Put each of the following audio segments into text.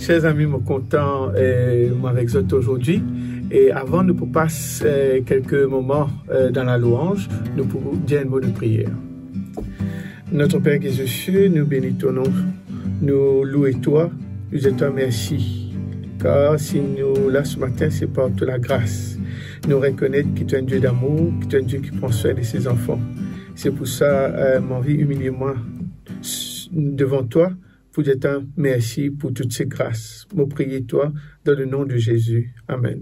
Chers amis, je suis content avec vous aujourd'hui. Et avant de passer quelques moments dans la louange, nous pouvons dire un mot de prière. Notre Père qui est aux cieux, nous bénissons ton nom, nous louons toi, nous te disons merci. Car si nous là ce matin, c'est par toute la grâce. Nous reconnaître que tu es un Dieu d'amour, que tu es un Dieu qui prend soin de ses enfants. C'est pour ça, mon vie humiliement devant toi, pour te dire merci pour toutes ces grâces. Je prie toi dans le nom de Jésus. Amen.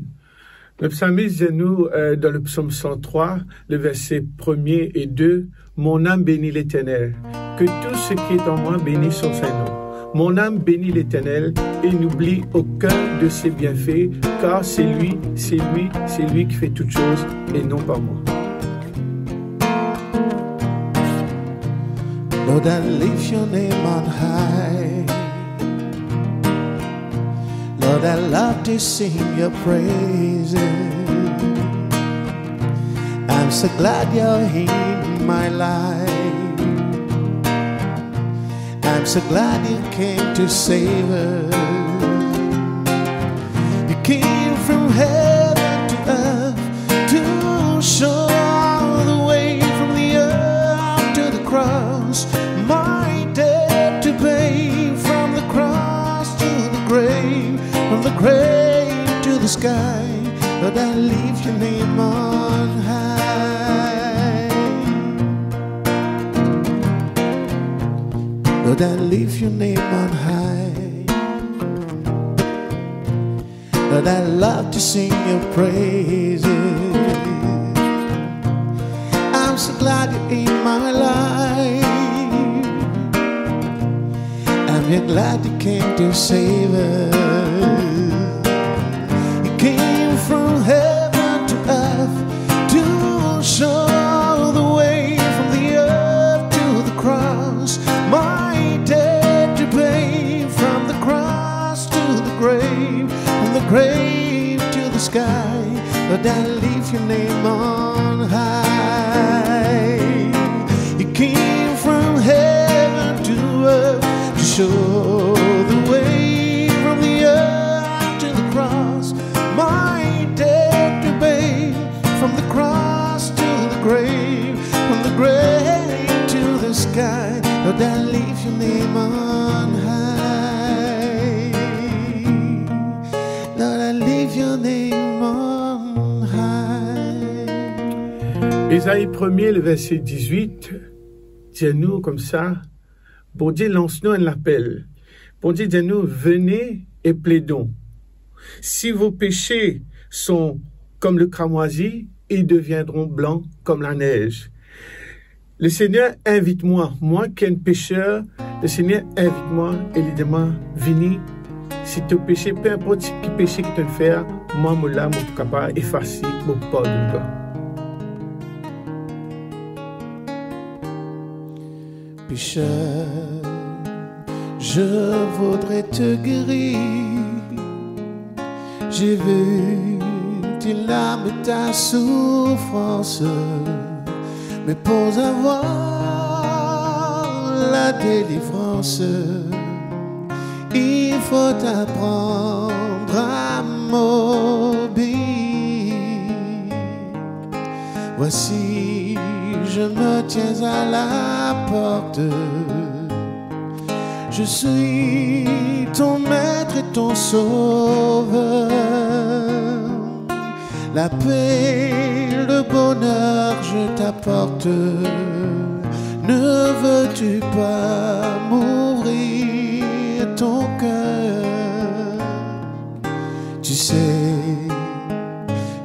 Le psalmiste dit nous dans le psaume 103, le verset 1er et 2, « Mon âme bénit l'Éternel, que tout ce qui est en moi bénisse son Saint-Nom. Mon âme bénit l'Éternel et n'oublie aucun de ses bienfaits, car c'est lui qui fait toutes choses et non pas moi. » Lord, I lift your name on high. Lord, I love to sing your praises. I'm so glad you're in my life. I'm so glad you came to save us. You came from heaven to earth to show the way from the earth to the cross. My debt to pay, from the cross to the grave, from the grave to the sky. Lord, I lift your name on high. Lord, I lift your name on high. Lord, I love to sing your praises. I'm so glad you're in my life. I'm glad you came to save us. You came from heaven to earth to show the way from the earth to the cross. My debt to pay, from the cross to the grave, from the grave to the sky. Lord, I lift your name on high. You came from heaven to earth to show the way from the earth to the cross. My debt to pay, from the cross to the grave, from the grave to the sky. Lord, I lift your name on high. Lord, I lift your name on high. Ésaïe 1er, le verset 18, dis-nous comme ça, bon Dieu lance-nous un appel. Bon Dieu dis-nous, venez et plaidons. Si vos péchés sont comme le cramoisi, ils deviendront blancs comme la neige. Le Seigneur invite-moi, moi qui suis un pécheur, le Seigneur invite-moi et lui demande, venez, si tu péché, peu importe ce qui péché que tu fais, moi, je suis capable d'effacer mon pardon de toi. Pécheur, je voudrais te guérir. J'ai vu tes larmes, ta souffrance, mais pour avoir la délivrance, il faut apprendre à m'obéir. Voici, je me tiens à la porte. Je suis ton maître et ton sauveur. La paix, le bonheur, je t'apporte. Ne veux-tu pas m'ouvrir ton cœur? Tu sais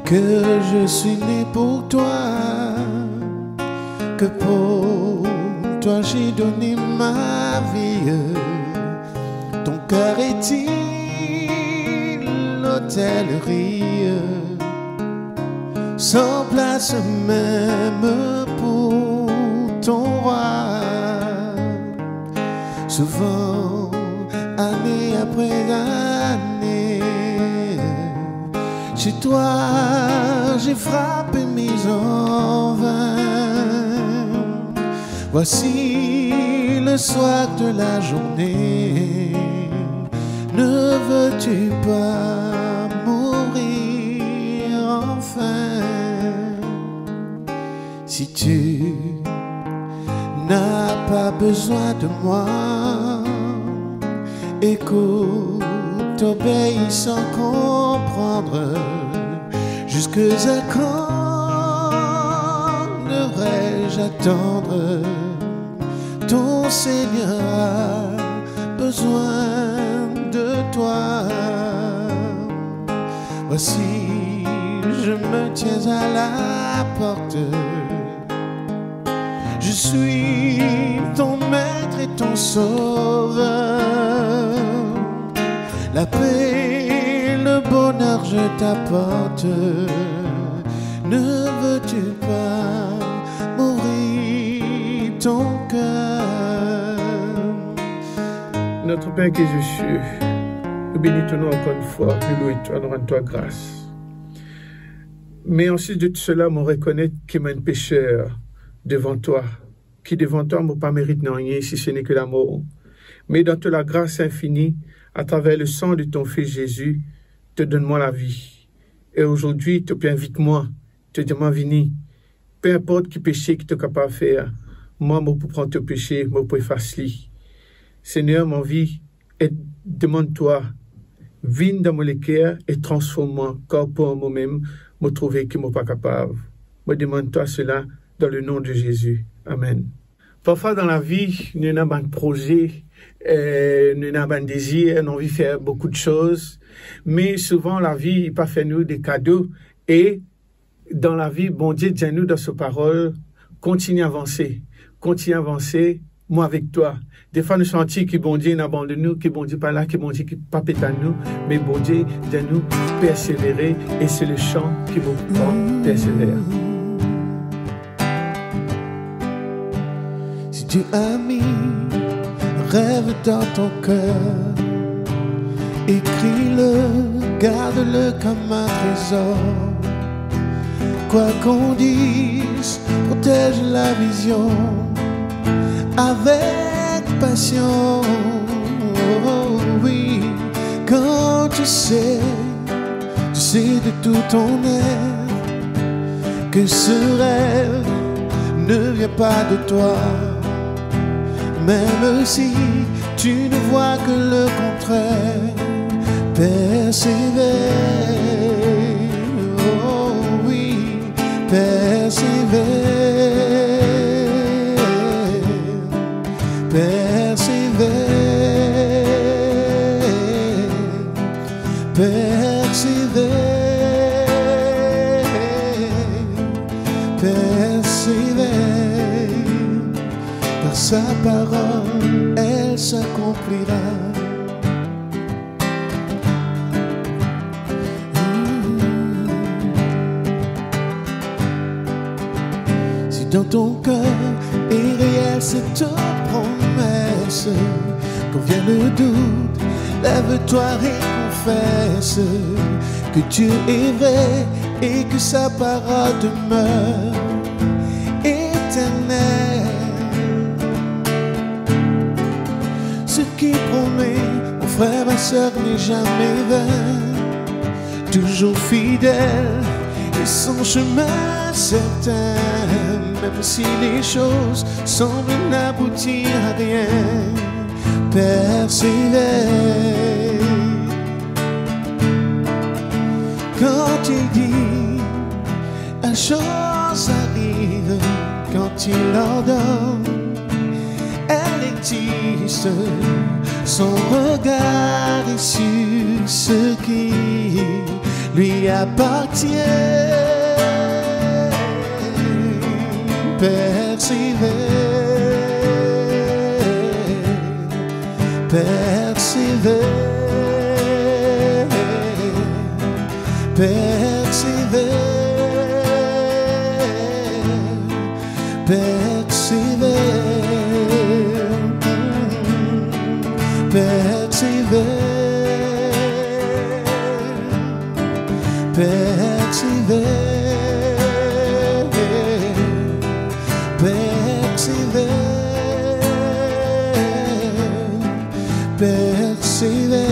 que je suis né pour toi, que pour toi j'ai donné ma vie. Ton cœur est-il l'hôtellerie, sans place même pour ton roi? Souvent, année après année, chez toi j'ai frappé mes en vain. Voici le soir de la journée, Ne veux-tu pas mourir enfin? Si tu n'as pas besoin de moi, écoute, obéis sans comprendre. Jusque-à quand devrais-je attendre? Ton Seigneur a besoin de toi. Voici, je me tiens à la porte. Je suis ton maître et ton sauveur. La paix, le bonheur, je t'apporte. Ne veux-tu pas m'ouvrir ton cœur? Notre Père qui es aux cieux, nous bénissons ton nom encore une fois, nous louons toi, nous rendons toi grâce. Mais ensuite de tout cela, me reconnaître qu'il est un pécheur devant toi, qui devant toi ne pas mérite rien si ce n'est que l'amour. Mais dans toute la grâce infinie, à travers le sang de ton Fils Jésus, te donne-moi la vie. Et aujourd'hui, te invite-moi, te demande venir. Peu importe qui péché que tu es capable de faire, moi, je peux prendre ton péché, je peux effacer. Seigneur, mon vie, et demande-toi, viens dans mon cœur et transforme-moi, car pour moi-même, me trouver que je ne suis pas capable. Me demande-toi cela dans le nom de Jésus. Amen. Parfois dans la vie, nous avons un projet, nous avons un désir, nous avons envie de faire beaucoup de choses, mais souvent la vie n'a pas fait nous des cadeaux. Et dans la vie, bon Dieu dit nous dans sa parole, continue à avancer, moi avec toi. Des fois, nous sentons que bon Dieu n'abandonne nous, que bon Dieu pas là, que bon Dieu qui pas à nous, mais bon Dieu dit nous persévérer, et c'est le chant qui vous prend persévère. Si tu as mis un rêve dans ton cœur, écris-le, garde-le comme un trésor. Quoi qu'on dise, protège la vision avec passion. Oh, oui, quand tu sais de tout ton être que ce rêve ne vient pas de toi. Même si tu ne vois que le contraire, persévère. Oh oui, persévère, persévère, persévère, persévère. Par sa parole, elle s'accomplira. Si dans ton cœur est réel cette promesse, quand vient le doute, lève-toi et confesse que Dieu est vrai et que sa parole demeure éternelle. Ce qui promet, mon frère, ma soeur, n'est jamais vain, toujours fidèle et son chemin certain. Même si les choses semblent n'aboutir à rien, persévère. Quand il dit, la chose arrive. Quand il ordonne, elle existe. Son regard est sur ce qui lui appartient. Persévère, persévère, persévère, persévère, persévère, persévère. Persévère,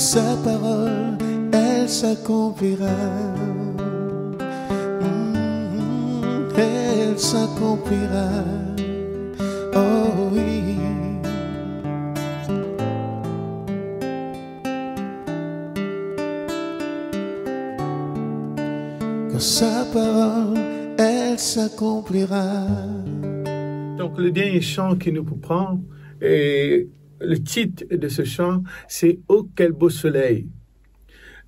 sa parole, elle s'accomplira. Elle s'accomplira. Oh oui. Car sa parole, elle s'accomplira. Donc le dernier chant qui nous prend, et le titre de ce chant, c'est « Oh, quel beau soleil ».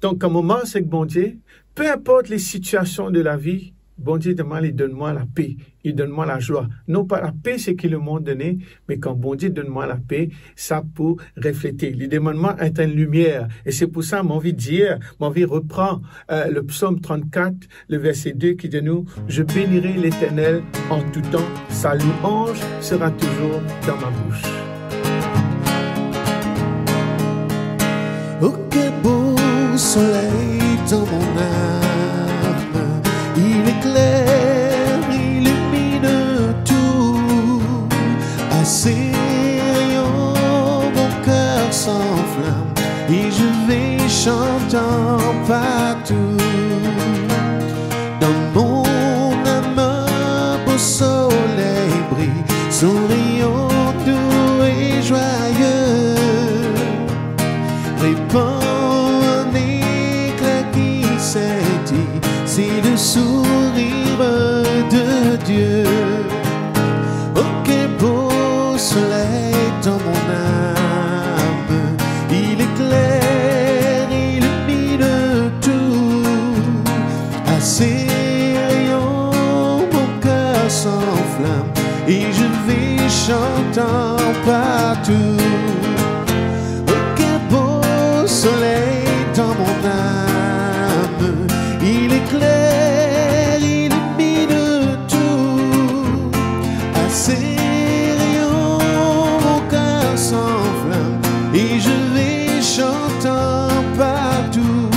Donc, un moment, c'est que bon Dieu, peu importe les situations de la vie, bon Dieu demande, il donne-moi la paix, il donne-moi la joie. Non pas la paix, c'est que le monde donné, mais quand bon Dieu donne-moi la paix, ça pour refléter. Le demandement est une lumière. Et c'est pour ça, mon vie dire, mon vie reprend le psaume 34, le verset 2 qui dit nous, je bénirai l'Éternel en tout temps, sa louange sera toujours dans ma bouche. Oh, quel beau soleil dans mon âme, il éclaire, illumine tout, à ses rayons mon cœur s'enflamme, et je vais chantant partout. Dans mon âme, un beau soleil brille, son rayon doux et joyeux répand un éclat qui scintille, c'est le sourire de Dieu. Oh, quel beau soleil dans mon âme, il éclaire, illumine tout, à ses rayons mon cœur s'enflamme, et je vais chantant partout. Soleil dans mon âme, il éclaire, illumine tout, à ses rayons mon cœur s'enflamme, et je vais chantant partout.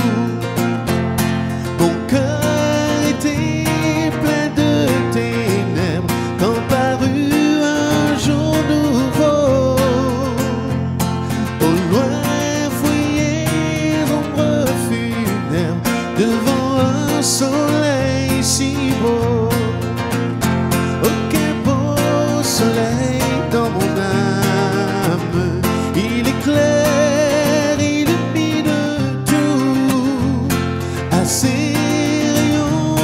Mon cœur était plein de ténèbres quand parut un jour nouveau. Au loin devant un soleil si beau. Oh, quel beau soleil dans mon âme, il éclaire, illumine tout, à ses rayons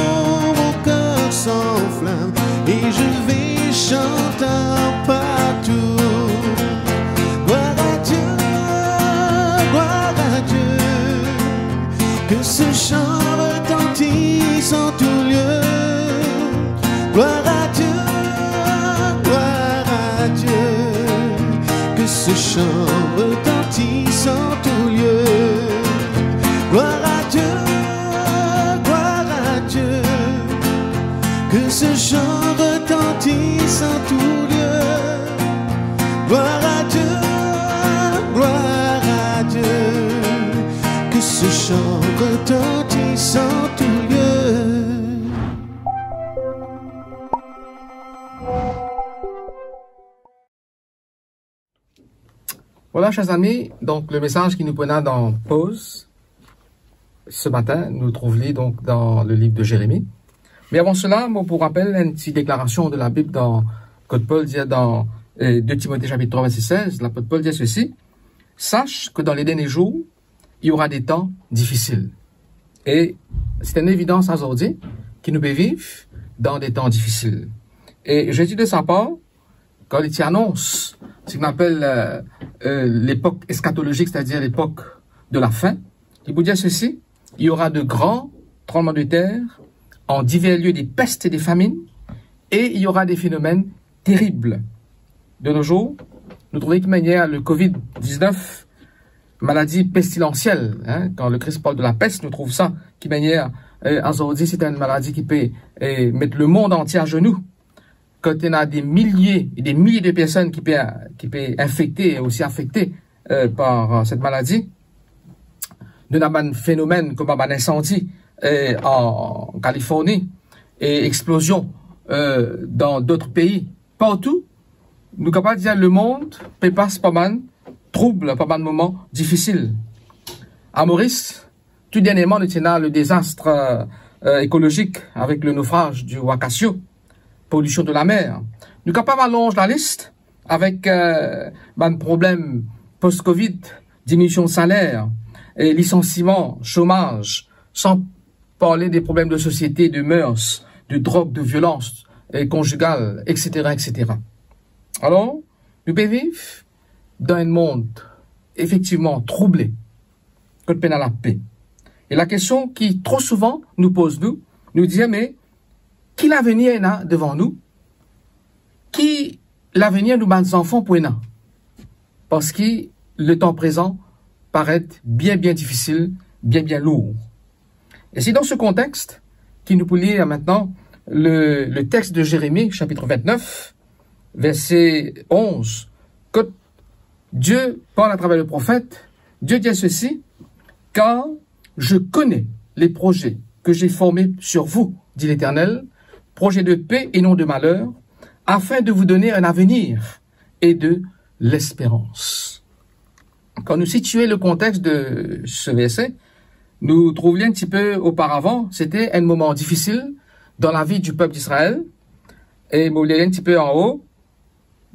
mon cœur s'enflamme, et je vais chantant partout. Gloire à Dieu, gloire à Dieu, que ce chant retentisse en tout lieu. Gloire à Dieu, que ce chant retentisse en tout lieu. Gloire à Dieu, que ce chant retentisse en tout lieu. Gloire à Dieu, que ce chant retentisse en tout lieu. Voilà, chers amis, donc le message qui nous prenait dans pause ce matin, nous le trouvons donc dans le livre de Jérémie. Mais avant cela, moi, pour rappel, une petite déclaration de la Bible dans que Paul dit dans 2 Timothée chapitre 3 verset 16, l'apôtre Paul dit ceci: sache que dans les derniers jours, il y aura des temps difficiles. Et c'est une évidence aujourd'hui qui nous peut vivre dans des temps difficiles. Et Jésus de sa part, quand il annonce ce qu'on appelle l'époque eschatologique, c'est-à-dire l'époque de la fin, il vous dit ceci: il y aura de grands tremblements de terre, en divers lieux des pestes et des famines, et il y aura des phénomènes terribles. De nos jours, nous trouvons qu'une manière, le Covid-19, maladie pestilentielle, hein, quand le Christ parle de la peste, nous trouvons ça, qui manière, aujourd'hui, c'est une maladie qui peut mettre le monde entier à genoux. Quand il y a des milliers et des milliers de personnes qui peuvent infecter et aussi affectées par cette maladie, nous avons un phénomène comme un incendie en Californie et explosion dans d'autres pays. Partout, nous sommes capables de dire que le monde peut passer pas mal troubles, pas mal de moments difficiles. à Maurice, tout dernièrement, nous tenons le désastre écologique avec le naufrage du Wakasio, pollution de la mer. Nous sommes capables d'allonger la liste avec un problème post-Covid, diminution de salaire, et licenciement, chômage, sans parler des problèmes de société, de mœurs, de drogue, de violence conjugale, etc., etc. Alors, nous pouvons vivre dans un monde effectivement troublé, que peine à la paix. Et la question qui trop souvent nous pose, nous dit, mais qui l'avenir est là devant nous? Qui l'avenir nous bat nos enfants pour là? Parce que le temps présent paraît bien difficile, bien lourd. Et c'est dans ce contexte qu'il nous peut lire maintenant le texte de Jérémie, chapitre 29, verset 11, que Dieu parle à travers le prophète. Dieu dit ceci: car je connais les projets que j'ai formés sur vous, dit l'Éternel, projets de paix et non de malheur, afin de vous donner un avenir et de l'espérance. Quand nous situons le contexte de ce verset, nous trouvions un petit peu auparavant, c'était un moment difficile dans la vie du peuple d'Israël. Et vous voyez un petit peu en haut,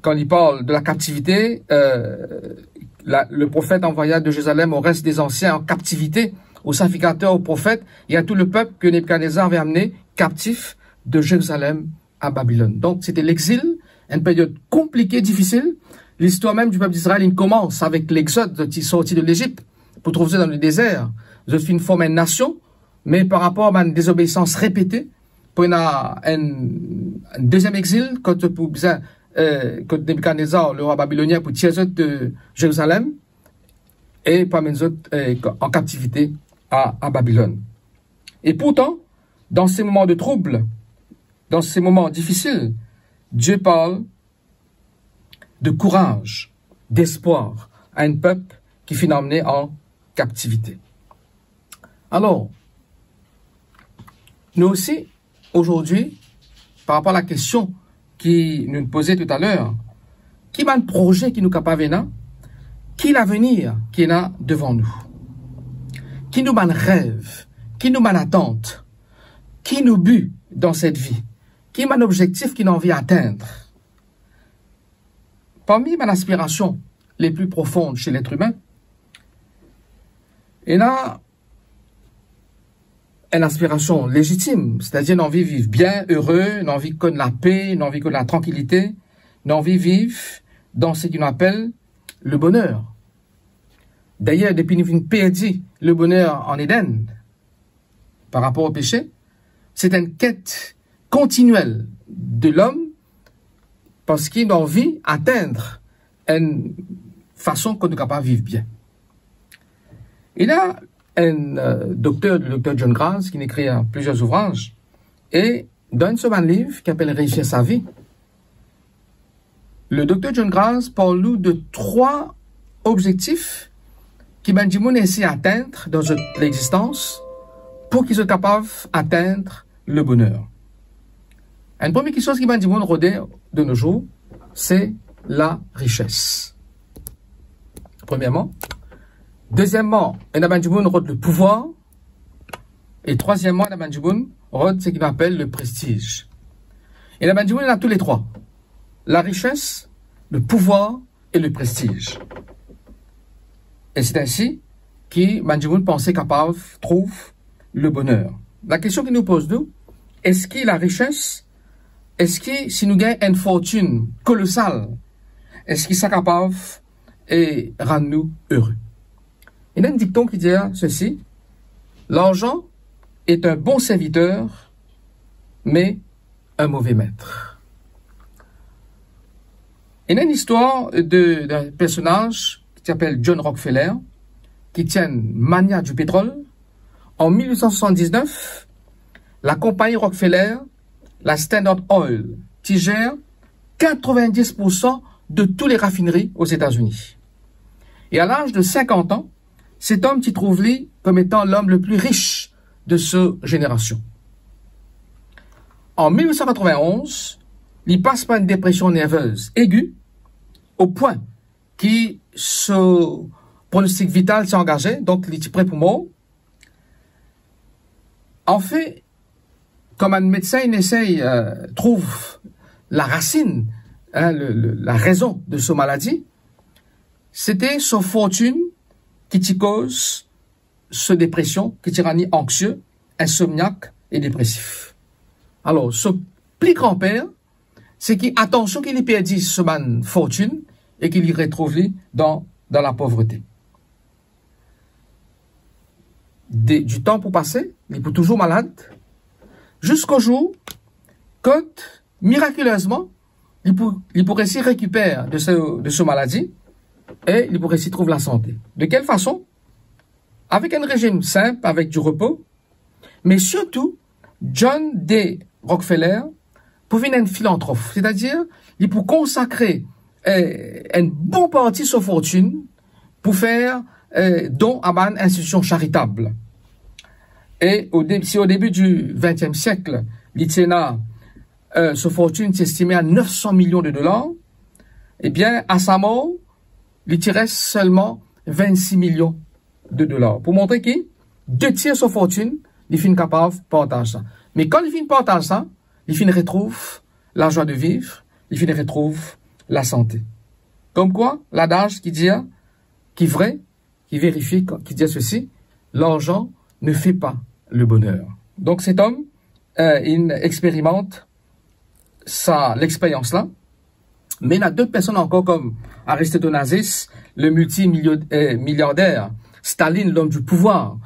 quand il parle de la captivité, le prophète envoya de Jérusalem au reste des anciens en captivité, au sacrificateur, au prophète, et à tout le peuple que Nebuchadnezzar avait amené captif de Jérusalem à Babylone. Donc c'était l'exil, une période compliquée, difficile. L'histoire même du peuple d'Israël, il commence avec l'exode, qui sortit de l'Égypte pour trouver dans le désert. Je suis une forme de nation, mais par rapport à une désobéissance répétée, pour un deuxième exil, quand Nebuchadnezzar, le roi babylonien, pour tirer de Jérusalem, et parmi les autres en captivité à Babylone. Et pourtant, dans ces moments de trouble, dans ces moments difficiles, Dieu parle de courage, d'espoir à un peuple qui fut emmené en captivité. Alors, nous aussi, aujourd'hui, par rapport à la question qui nous posait tout à l'heure, qui m'a un projet qui nous capable là, qui l'avenir qui est là devant nous, qui nous m'a un rêve, qui nous m'a une attente, qui nous but dans cette vie, qui m'a un objectif qui nous envie d'atteindre. Parmi mes aspirations les plus profondes chez l'être humain, il y a une aspiration légitime, c'est-à-dire une envie de vivre bien, heureux, une envie de connaître la paix, une envie de connaître la tranquillité, une envie de vivre dans ce qu'on appelle le bonheur. D'ailleurs, depuis que nous avons perdu le bonheur en Éden, par rapport au péché, c'est une quête continuelle de l'homme parce qu'il a envie d'atteindre une façon qu'on est capable de vivre bien. Il y a un docteur, le docteur John Graz, qui a écrit plusieurs ouvrages, et dans un livre qui s'appelle Réussir sa vie, le docteur John Graz parle nous de 3 objectifs qui Benjamin essaie d'atteindre dans l'existence pour qu'ils soient capables d'atteindre le bonheur. Une première chose qui Benjamin rodait de nos jours, c'est la richesse. Premièrement. Deuxièmement, Benjamin rôde le pouvoir. Et troisièmement, Benjamin rôde ce qu'il appelle le prestige. Et Benjamin a tous les 3. La richesse, le pouvoir et le prestige. Et c'est ainsi que Benjamin pensait capable, trouve le bonheur. La question qui nous pose, nous, est-ce que la richesse, est-ce que si nous gagnons une fortune colossale, est-ce qu'il est capable et rendre nous heureux? Il y a un dicton qui dit ceci: l'argent est un bon serviteur, mais un mauvais maître. Il y a une histoire d'un personnage qui s'appelle John Rockefeller, qui tient mania du pétrole. En 1879, la compagnie Rockefeller, la Standard Oil, qui gère 90% de toutes les raffineries aux États-Unis. Et à l'âge de 50 ans, cet homme qui trouve lui comme étant l'homme le plus riche de cette génération. En 1891, il passe par une dépression nerveuse aiguë, au point qu'il se pronostic vital s'est engagé, donc il est prêt pour mort. En fait, comme un médecin trouve la racine, hein, la raison de sa maladie, c'était sa fortune qui te cause ce dépression, qui te rend anxieux, insomniaque et dépressif. Alors, ce plus grand-père, c'est qu'il attention qu'il ait perdu sa fortune et qu'il y retrouve dans la pauvreté. Du temps pour passer, il est toujours malade, jusqu'au jour que, miraculeusement, il pourrait s'y récupérer de ce maladie et il pourrait s'y trouver la santé. De quelle façon? Avec un régime simple, avec du repos, mais surtout, John D. Rockefeller pouvait être un philanthrope, c'est-à-dire, il peut consacrer une bonne partie de sa fortune pour faire don à une institution charitable. Et si au début du XXe siècle, l'Itséna, sa fortune s'estimait à 900 millions de dollars, eh bien, à sa mort, il reste seulement 26 millions de dollars. Pour montrer qu'il 2 tiers de sa fortune, il finit capable de partager ça. Mais quand il finit de partager ça, il finit retrouve la joie de vivre, il finit retrouve la santé. Comme quoi, l'adage qui dit, qui est vrai, qui vérifie, qui dit ceci, l'argent ne fait pas le bonheur. Donc cet homme, il expérimente l'expérience-là, mais il y a d'autres personnes encore comme Aristoteles, le multimilliardaire, Staline, l'homme du pouvoir,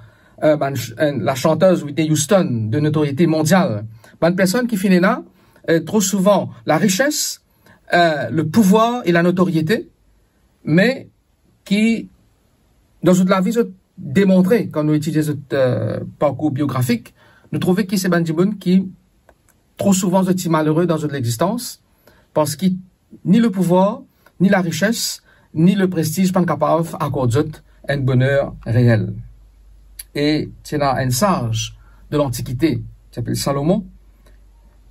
la chanteuse Whitney Houston, de notoriété mondiale. Une personne qui finit là, trop souvent, la richesse, le pouvoir et la notoriété, mais qui, dans toute la vie, se démontrer, quand nous utilisons notre parcours biographique, nous trouvons que c'est Bandimoun qui, trop souvent, sont malheureux dans l'existence, parce que ni le pouvoir, ni la richesse, ni le prestige sont capables d'accorder un bonheur réel. Et il y a un sage de l'Antiquité, qui s'appelle Salomon,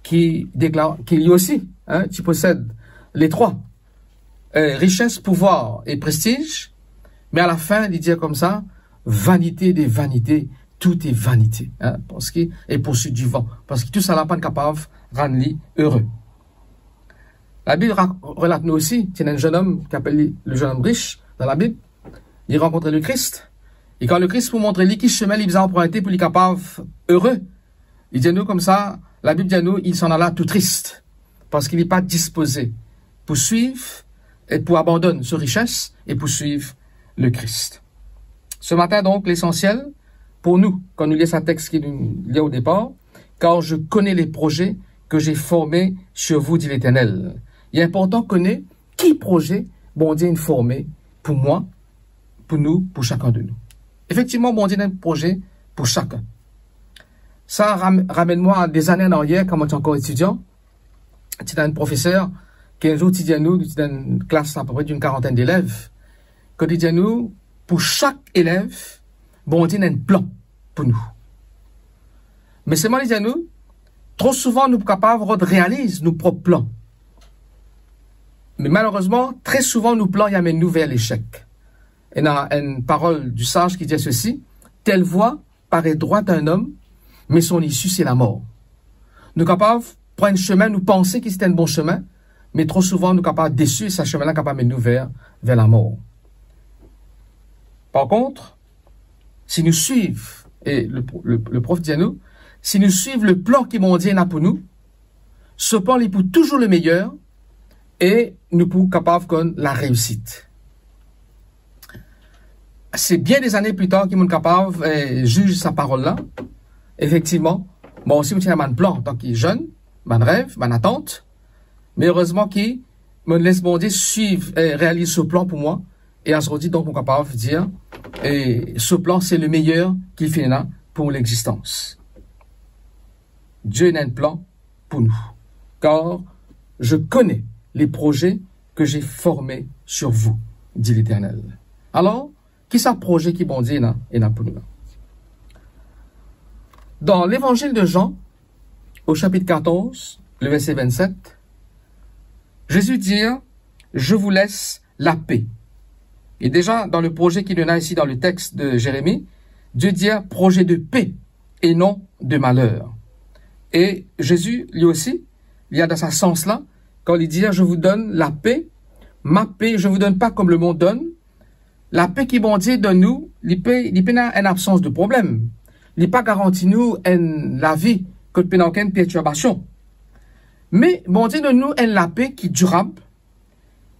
qui déclare qu'il y a aussi, hein, tu possèdes les trois, richesse, pouvoir et prestige, mais à la fin, il dit comme ça, vanité des vanités, tout est vanité, hein, parce qu'il est poursuite du vent, parce que tout ça n'a pas capable de rendre heureux. La Bible relate nous aussi, il y a un jeune homme qui appelle le jeune homme riche dans la Bible, il rencontre le Christ, et quand le Christ vous montre qui chemin il a emprunté pour lui capable heureux, il dit à nous comme ça, la Bible dit à nous, il s'en alla tout triste, parce qu'il n'est pas disposé pour suivre et pour abandonner sa richesse et pour suivre le Christ. Ce matin donc, l'essentiel pour nous, quand nous lisons un texte qui nous lit au départ, car je connais les projets que j'ai formés sur vous, dit l'Éternel. Il est important de connaître qui projet bon Dieu a formé pour moi, pour nous, pour chacun de nous. Effectivement, bon Dieu a un projet pour chacun. Ça ramène-moi à des années en arrière, quand j'étais encore étudiant. C'était un professeur qui un jour dit à nous, dans une classe à peu près d'une 40aine d'élèves, qui dit à nous, pour chaque élève, bon Dieu a un plan pour nous. Mais seulement dit à nous, trop souvent nous sommes capables de réaliser nos propres plans. Mais malheureusement, très souvent nos plans y amènent nous vers l'échec. Il y a une parole du sage qui dit ceci, telle voie paraît droite à un homme, mais son issue c'est la mort. Nous sommes capables de prendre un chemin, nous penser que c'est un bon chemin, mais trop souvent nous sommes capables de déçus et ce chemin-là est capable de nous vers la mort. Par contre, si nous suivons, et le prof dit à nous, si nous suivons le plan qui mon Dieu a pour nous, ce plan est pour toujours le meilleur et nous pouvons capables de la réussite. C'est bien des années plus tard qu'ils sont capables de juger sa parole-là. Effectivement, moi aussi, je tiens un plan en tant que jeune, mon rêve, mon attente, mais heureusement qu'il me laisse mon Dieu suivre et réaliser ce plan pour moi. Et aujourd'hui, donc, on est capable de dire, et ce plan, c'est le meilleur qu'il fait là pour l'existence. Dieu a un plan pour nous, car je connais les projets que j'ai formés sur vous, dit l'Éternel. Alors, qui est ce projet qui bon Dieu est là pour nous? Dans l'évangile de Jean, au chapitre 14, le verset 27, Jésus dit, je vous laisse la paix. Et déjà, dans le projet qu'il donne ici dans le texte de Jérémie, Dieu dit projet de paix et non de malheur. Et Jésus, lui aussi, il y a dans ce sens-là, quand il dit je vous donne la paix, ma paix, je ne vous donne pas comme le monde donne. La paix qui bon Dieu donne nous, il n'a une absence de problème. Il n'est pas garanti nous la vie que nous n'avons aucune perturbation. Mais bon Dieu donne nous la paix qui est durable,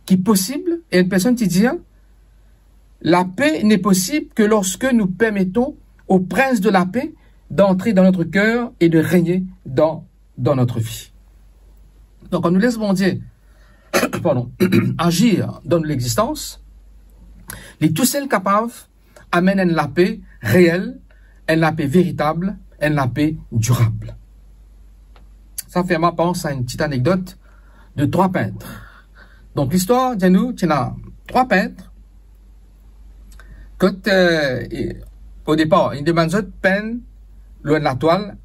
qui est possible, et une personne qui dit la paix n'est possible que lorsque nous permettons au prince de la paix d'entrer dans notre cœur et de régner dans notre vie. Donc, on nous laisse bon Dieu agir dans l'existence, les tous celles capables amènent la paix réelle, la paix véritable, la paix durable. Ça fait moi pense à une petite anecdote de 3 peintres. Donc, l'histoire, dis-nous, il y a 3 peintres. Quand, au départ, ils demandent de peindre loin de la toile,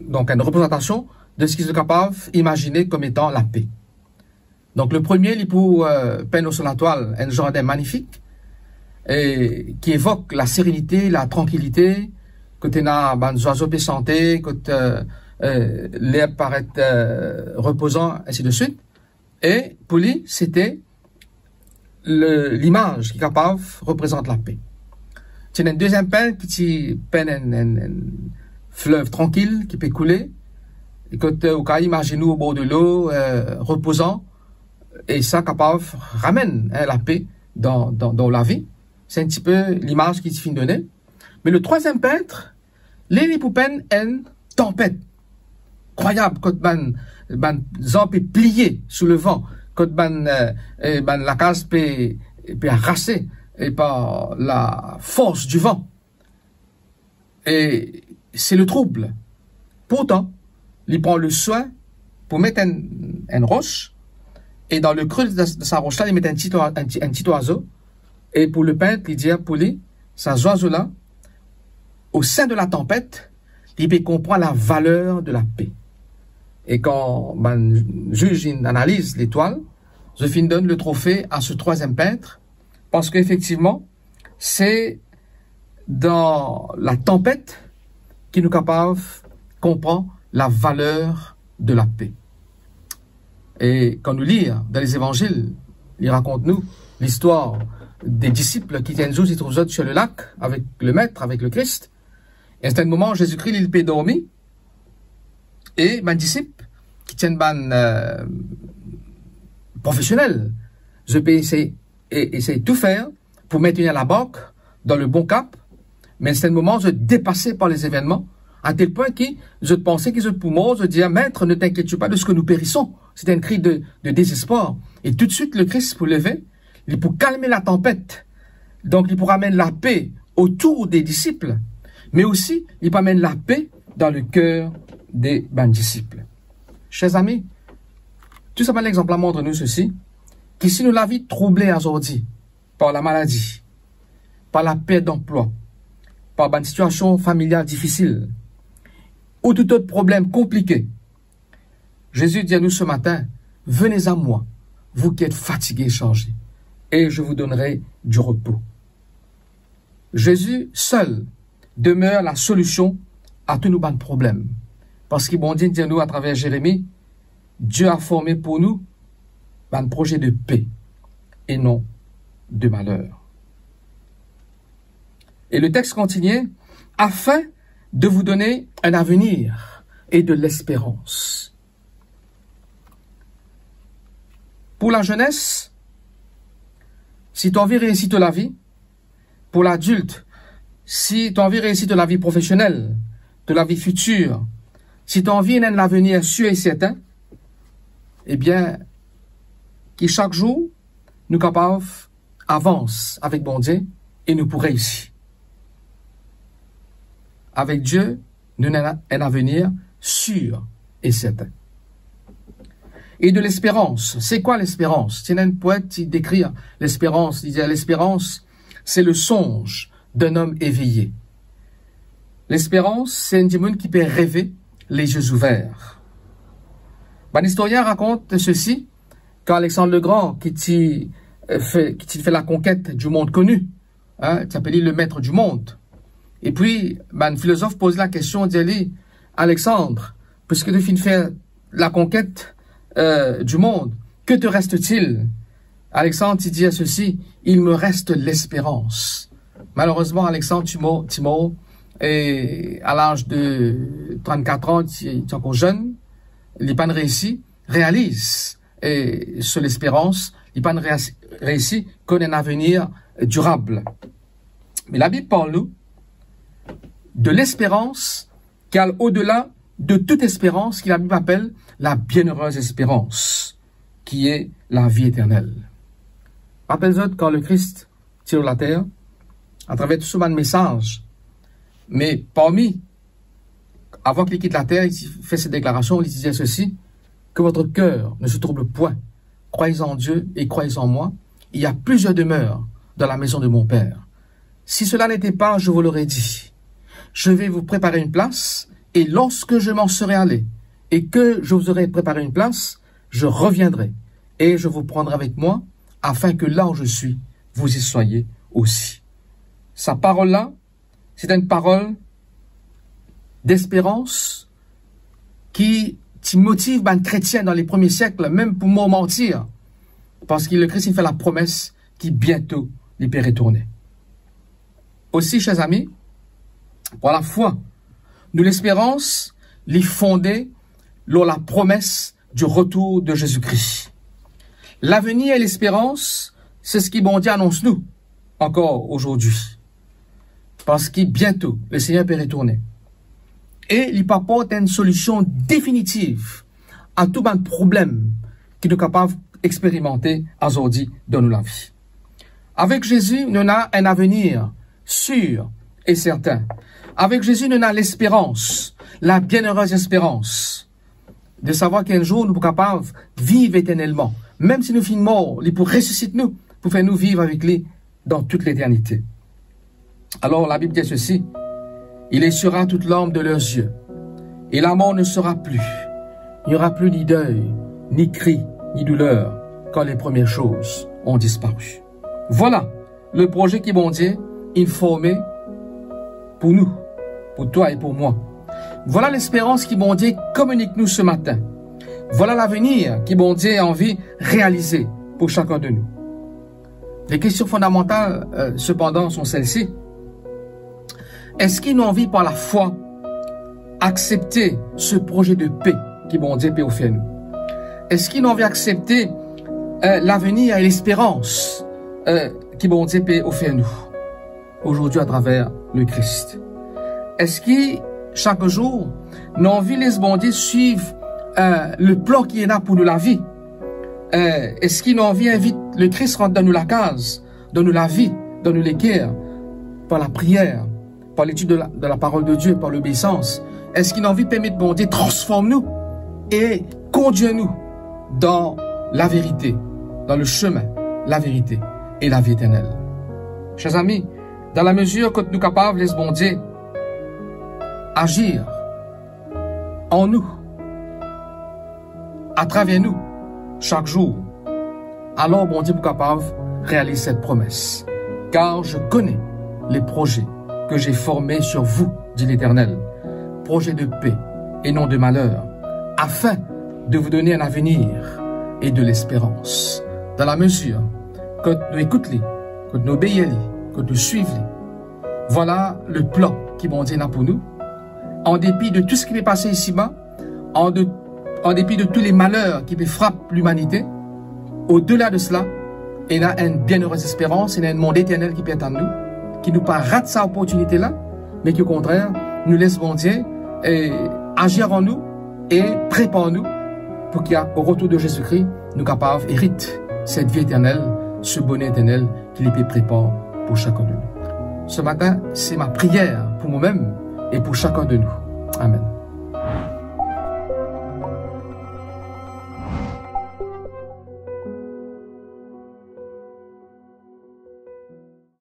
donc une représentation de ce qu'ils sont capables d'imaginer comme étant la paix. Donc le premier, il pour peindre sur la toile un jardin magnifique et qui évoque la sérénité, la tranquillité, quand on a des oiseaux santé, quand l'air paraît reposant, ainsi de suite. Et pour lui, c'était l'image qui est capable représente la paix. C'est un deuxième peintre qui peint un fleuve tranquille qui peut couler. Et quand on imagine nous au bord de l'eau, reposant, et ça capable ramène la paix dans la vie. C'est un petit peu l'image qui se finit donner. Mais le troisième peintre, il pour peindre une tempête. Incroyable, quand ban zan peut plier sous le vent, quand la case peut arraser et par la force du vent. Et c'est le trouble. Pourtant, il prend le soin pour mettre une roche, et dans le creux de sa roche-là, il met un petit oiseau, et pour le peintre, il dit pour lui, ces oiseaux-là, au sein de la tempête, il peut comprendre la valeur de la paix. Et quand juge analyse l'étoile, je finis donne le trophée à ce troisième peintre, parce qu'effectivement, c'est dans la tempête qui nous capable comprend la valeur de la paix. Et quand nous lisons dans les évangiles, il raconte nous l'histoire des disciples qui tiennent ils trouvent sur le lac avec le maître, avec le Christ. Et à un moment, Jésus-Christ, il peut dormir. Et mes disciples, qui tiennent professionnels, je peux essayer de tout faire pour maintenir la barque dans le bon cap. Mais à un moment, je dépassais par les événements, à tel point que je pensais qu'ils étaient pour moi, je disais, maître, ne t'inquiète pas de ce que nous périssons. C'était un cri de désespoir. Et tout de suite, le Christ pour lever, il pour calmer la tempête. Donc, il pour amener la paix autour des disciples, mais aussi, il pour amener la paix dans le cœur des disciples. Chers amis, tout simplement l'exemple montre-nous ceci, que si nous la vie troublée aujourd'hui par la maladie, par la perte d'emploi, par une situation familiale difficile, ou tout autre problème compliqué, Jésus dit à nous ce matin, venez à moi, vous qui êtes fatigués et chargés, et je vous donnerai du repos. Jésus seul demeure la solution à tous nos problèmes. Parce qu'il bon Dieu dit à nous à travers Jérémie, Dieu a formé pour nous un projet de paix et non de malheur. Et le texte continue, afin de vous donner un avenir et de l'espérance. Pour la jeunesse, si tu as envie de réussir la vie, pour l'adulte, si tu as envie de réussir la vie professionnelle, de la vie future, si tu as envie d'un avenir sûr et certain, eh bien, qui chaque jour, nous capables avance avec bon Dieu et nous pour réussir. Avec Dieu, nous avons un avenir sûr et certain. Et de l'espérance. C'est quoi l'espérance? C'est un poète qui décrit l'espérance. Il dit l'espérance, c'est le songe d'un homme éveillé. L'espérance, c'est un démon qui peut rêver les yeux ouverts. Un historien raconte ceci, quand Alexandre le Grand, qui était qui fait la conquête du monde connu, hein, qui appelle le maître du monde. Et puis, un philosophe pose la question, dit Alexandre, puisque tu finis de faire la conquête du monde, que te reste-t-il? Alexandre, il dit à ceci, il me reste l'espérance. Malheureusement, Alexandre, tu mort, et à l'âge de 34 ans, tu es encore jeune, il n'est pas réussi, réalise et sur l'espérance, il n'est pas réussi qu'on ait un avenir durable. Mais la Bible parle nous de l'espérance qui est au-delà de toute espérance, qui la Bible appelle la bienheureuse espérance, qui est la vie éternelle. Rappelez-vous quand le Christ tire la terre, à travers tout ce message, mais parmi, avant qu'il quitte la terre, il fait cette déclaration, il disait ceci, que votre cœur ne se trouble point, croyez en Dieu et croyez en moi, il y a plusieurs demeures dans la maison de mon Père. Si cela n'était pas, je vous l'aurais dit, je vais vous préparer une place, et lorsque je m'en serai allé, et que je vous aurai préparé une place, je reviendrai, et je vous prendrai avec moi, afin que là où je suis, vous y soyez aussi. Sa parole-là, c'est une parole d'espérance qui motive un chrétien dans les premiers siècles, même pour mentir, parce que le Christ il fait la promesse qui bientôt lui peut retourner. Aussi, chers amis, pour la foi, nous l'espérance l'y fondée sur la promesse du retour de Jésus-Christ. L'avenir et l'espérance, c'est ce qui bon Dieu annonce nous, encore aujourd'hui. Parce que bientôt, le Seigneur peut retourner. Et il apporte une solution définitive à tout un problème qui nous est capable d'expérimenter aujourd'hui dans la vie. Avec Jésus, nous avons un avenir sûr et certain. Avec Jésus, nous avons l'espérance, la bienheureuse espérance, de savoir qu'un jour, nous sommes capables de vivre éternellement. Même si nous finissons morts, il pour ressusciter nous, pour faire nous vivre avec lui dans toute l'éternité. Alors la Bible dit ceci, il essuiera toute larme de leurs yeux, et la mort ne sera plus. Il n'y aura plus ni deuil, ni cri, ni douleur, quand les premières choses ont disparu. Voilà le projet qui bon Dieu il formé pour nous, pour toi et pour moi. Voilà l'espérance qui bon Dieu communique nous ce matin. Voilà l'avenir qui bon Dieu a envie de réaliser pour chacun de nous. Les questions fondamentales, cependant, sont celles-ci. Est-ce qu'ils ont envie par la foi accepter ce projet de paix qui bon Dieu peut offrir nous? Est-ce qu'ils ont envie d'accepter l'avenir et l'espérance qui bon Dieu peut offrir nous aujourd'hui à travers le Christ? Est-ce qu'ils, chaque jour, ont envie de bon Dieu suivre le plan qui est là pour nous la vie? Est-ce qu'ils ont envie d'inviter le Christ rentre dans nous la case, dans nous la vie, dans nous l'équerre, par la prière, par l'étude de la parole de Dieu, par l'obéissance? Est-ce qu'il a envie de permettre bon Dieu transforme-nous et conduire-nous dans la vérité, dans le chemin, la vérité et la vie éternelle? Chers amis, dans la mesure que nous sommes capables, laisse bon Dieu agir en nous, à travers nous, chaque jour, alors bon Dieu est capable de réaliser cette promesse. Car je connais les projets que j'ai formés sur vous, dit l'Éternel, projets de paix et non de malheur, afin de vous donner un avenir et de l'espérance. Dans la mesure que nous écoutons, que nous obéissons, que nous suivons. Voilà le plan qui bon Dieu a pour nous. En dépit de tout ce qui peut passer ici-bas, en dépit de tous les malheurs qui frappent l'humanité, au-delà de cela, il y a une bienheureuse espérance, il y a un monde éternel qui peut être en nous, qui nous pas rate cette opportunité-là, mais qui au contraire nous laisse bon Dieu agir en nous et prépare nous pour qu'au retour de Jésus-Christ, nous capables hériter cette vie éternelle, ce bonheur éternel qu'il peut préparer pour chacun de nous. Ce matin, c'est ma prière pour moi-même et pour chacun de nous. Amen.